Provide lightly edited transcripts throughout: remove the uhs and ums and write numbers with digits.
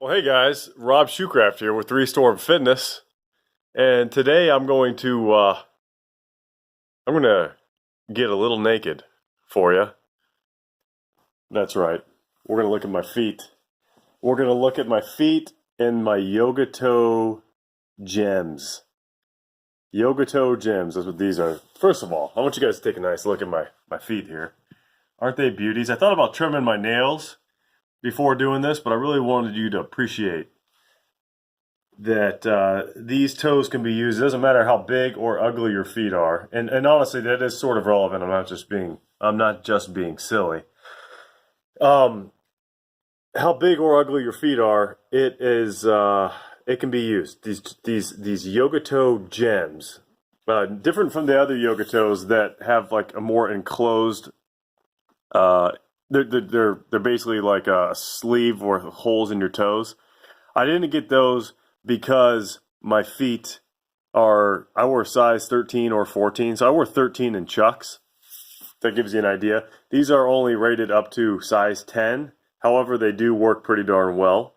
Well, hey guys, Rob Shoecraft here with Storm Fitness, and today I'm gonna get a little naked for you. That's right. We're gonna look at my feet. We're gonna look at my feet and my YogaToe gems. YogaToe gems. That's what these are. First of all, I want you guys to take a nice look at my feet here. Aren't they beauties? I thought about trimming my nails before doing this, but I really wanted you to appreciate that these toes can be used. It doesn't matter how big or ugly your feet are, and honestly, that is sort of relevant. I'm not just being silly. How big or ugly your feet are, it can be used. These YogaToe gems, different from the other YogaToes that have like a more enclosed. They're basically like a sleeve or holes in your toes. I didn't get those because my feet I wore size 13 or 14, so I wore 13 in Chucks. That gives you an idea. These are only rated up to size 10. However, they do work pretty darn well.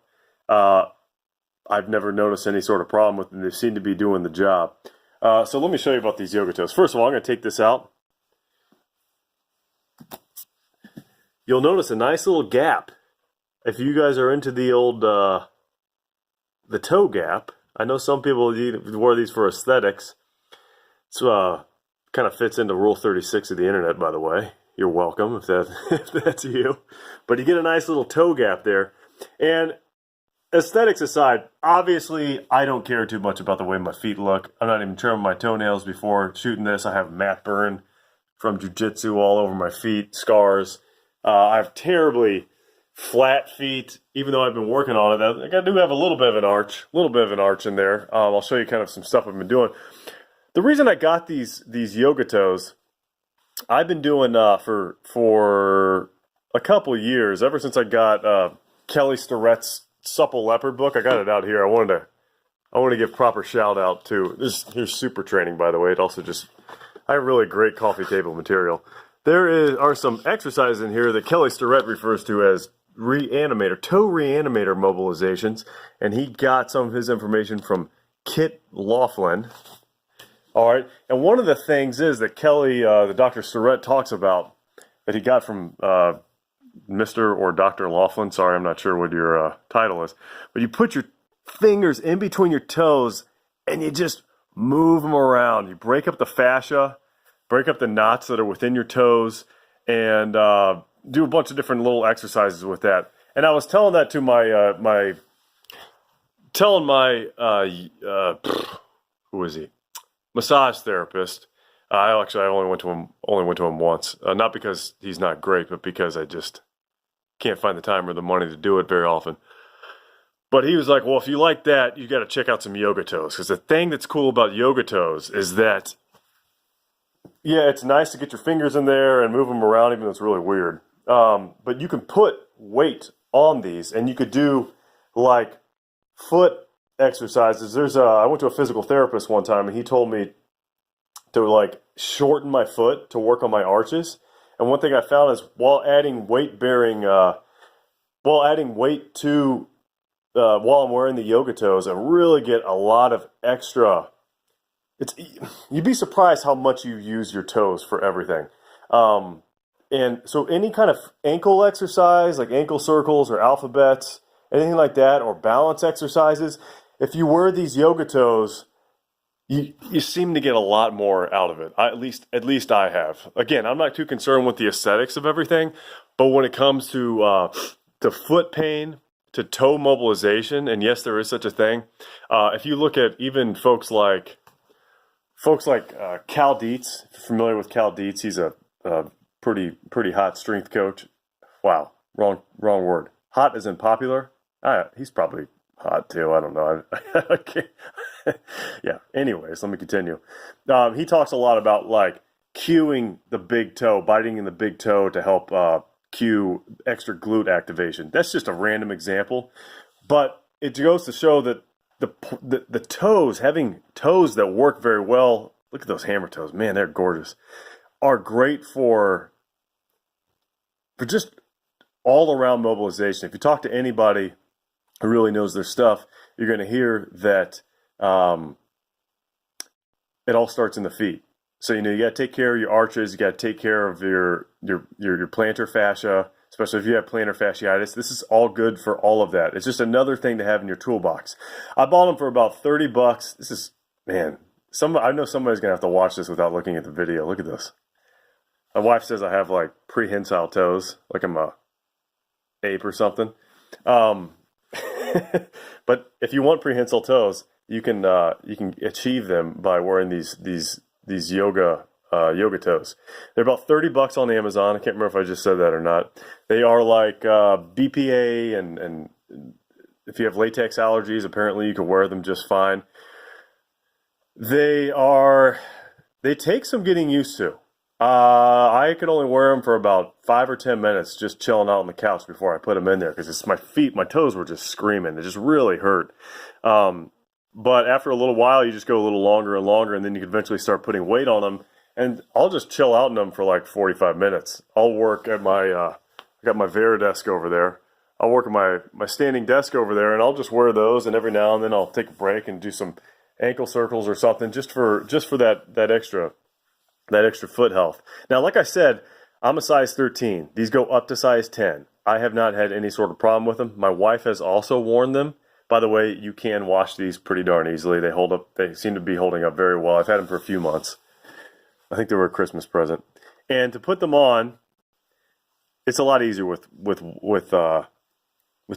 I've never noticed any sort of problem with them. They seem to be doing the job. So let me show you about these YogaToes. First of all, I'm going to take this out. You'll notice a nice little gap. If you guys are into the old the toe gap, I know some people wear these for aesthetics. So kind of fits into Rule 36 of the internet, by the way. You're welcome if that's you. But you get a nice little toe gap there. And aesthetics aside, obviously I don't care too much about the way my feet look. I'm not even trimming my toenails before shooting this. I have mat burn from jiu-jitsu all over my feet, scars. I have terribly flat feet, even though I've been working on it. I do have a little bit of an arch in there. I'll show you kind of some stuff I've been doing. The reason I got these YogaToes, I've been doing for a couple years, ever since I got Kelly Starrett's Supple Leopard book. I got it out here. I wanted to give proper shout out to here's super training, by the way. It also I have really great coffee table material. Are some exercises in here that Kelly Starrett refers to as toe reanimator mobilizations, and he got some of his information from Kit Laughlin. All right, and one of the things is that the Dr. Starrett talks about that he got from Mr. or Dr. Laughlin. Sorry, I'm not sure what your title is, but you put your fingers in between your toes and you just move them around. You break up the fascia, break up the knots that are within your toes, and do a bunch of different little exercises with that. And I was telling that to who is he? Massage therapist. I only went to him once, not because he's not great, but because I just can't find the time or the money to do it very often. But he was like, well, if you like that, you got to check out some YogaToes, because the thing that's cool about YogaToes is that, yeah, it's nice to get your fingers in there and move them around, even though it's really weird. But you can put weight on these, and you could do like foot exercises. I went to a physical therapist one time, and he told me to like shorten my foot to work on my arches. And one thing I found is while adding weight to while I'm wearing the YogaToes, I really get a lot of extra. You'd be surprised how much you use your toes for everything. And so any kind of ankle exercise, like ankle circles or alphabets, anything like that, or balance exercises, if you wear these YogaToes, you seem to get a lot more out of it. At least I have. Again, I'm not too concerned with the aesthetics of everything, but when it comes to foot pain, to toe mobilization, and yes, there is such a thing. If you look at even folks like Cal Dietz, if you're familiar with Cal Dietz, he's a pretty hot strength coach. Wow, wrong word. Hot as in popular. He's probably hot too. I don't know. Yeah. Anyways, let me continue. He talks a lot about like cueing the big toe, biting in the big toe to help cue extra glute activation. That's just a random example, but it goes to show that the toes, having toes that work very well. Look at those hammer toes, man, they're gorgeous. Are great for just all around mobilization. If you talk to anybody who really knows their stuff, you're going to hear that it all starts in the feet. So, you got to take care of your arches. You got to take care of your plantar fascia, especially if you have plantar fasciitis. This is all good for all of that. It's just another thing to have in your toolbox. I bought them for about $30. This is, man, I know somebody's going to have to watch this without looking at the video. Look at this. My wife says I have like prehensile toes, like I'm a ape or something. But if you want prehensile toes, you can achieve them by wearing these YogaToes. They're about $30 on Amazon. I can't remember if I just said that or not. They are like BPA, and if you have latex allergies, apparently you can wear them just fine. They take some getting used to. I could only wear them for about 5 or 10 minutes, just chilling out on the couch before I put them in there, because it's my toes were just screaming. They just really hurt. But after a little while, you just go a little longer and longer, and then you can eventually start putting weight on them. And I'll just chill out in them for like 45 minutes. I'll work at I got my Varidesk over there. I'll work at my standing desk over there, and I'll just wear those. And every now and then I'll take a break and do some ankle circles or something, just for that extra foot health. Now, like I said, I'm a size 13. These go up to size 10. I have not had any sort of problem with them. My wife has also worn them. By the way, you can wash these pretty darn easily. They hold up. They seem to be holding up very well. I've had them for a few months. I think they were a Christmas present. And to put them on, it's a lot easier with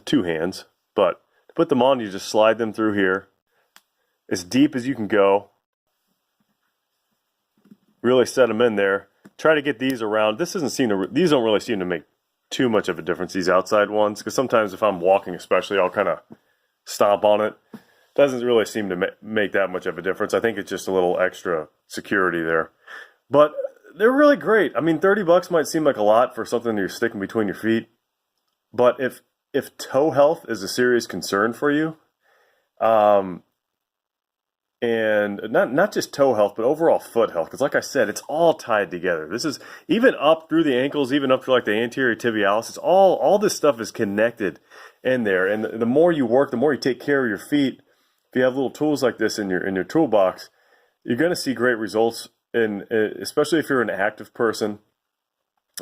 two hands. But to put them on, you just slide them through here, as deep as you can go. Really set them in there. Try to get these around. These don't really seem to make too much of a difference, these outside ones, because sometimes if I'm walking especially, I'll kind of stomp on it. Doesn't really seem to make that much of a difference. I think it's just a little extra security there. But they're really great. I mean, $30 might seem like a lot for something you're sticking between your feet. But if toe health is a serious concern for you, and not just toe health, but overall foot health, because like I said, it's all tied together. This is even up through the ankles, even up to like the anterior tibialis. It's all this stuff is connected in there. And the more you work, the more you take care of your feet. If you have little tools like this in your toolbox, you're going to see great results. Especially if you're an active person,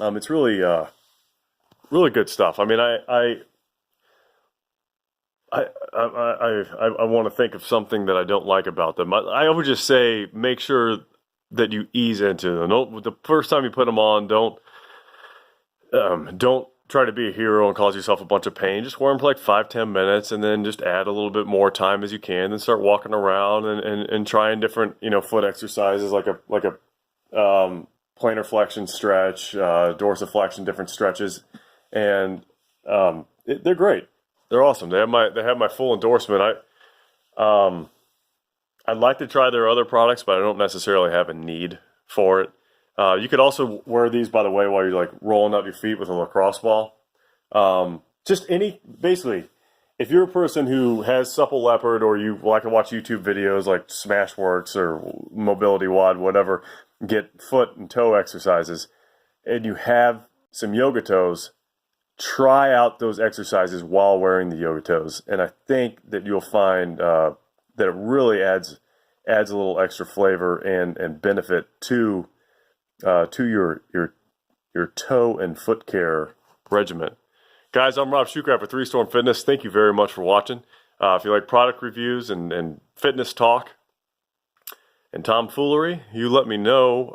it's really really good stuff. I mean, I want to think of something that I don't like about them. I would just say make sure that you ease into them. The first time you put them on, don't try to be a hero and cause yourself a bunch of pain. Just wear them for like 5-10 minutes, and then just add a little bit more time as you can. Then start walking around and trying different foot exercises like a plantar flexion stretch, dorsiflexion, different stretches, and they're great. They're awesome. They have my full endorsement. I'd like to try their other products, but I don't necessarily have a need for it. You could also wear these, by the way, while you're like rolling up your feet with a lacrosse ball. Basically, if you're a person who has supple leopard, or you like to watch YouTube videos like Smashworks or Mobility WOD, whatever, get foot and toe exercises, and you have some YogaToes, try out those exercises while wearing the YogaToes, and I think that you'll find that it really adds a little extra flavor and benefit to your toe and foot care regimen. Guys, I'm Rob Shucraft with 3 Storm Fitness. Thank you very much for watching. If you like product reviews and fitness talk and tomfoolery, you let me know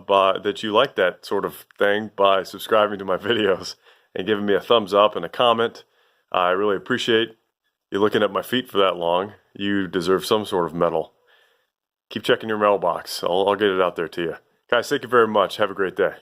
that you like that sort of thing by subscribing to my videos and giving me a thumbs up and a comment. I really appreciate you looking at my feet for that long. You deserve some sort of medal. Keep checking your mailbox. I'll get it out there to you. Guys, thank you very much. Have a great day.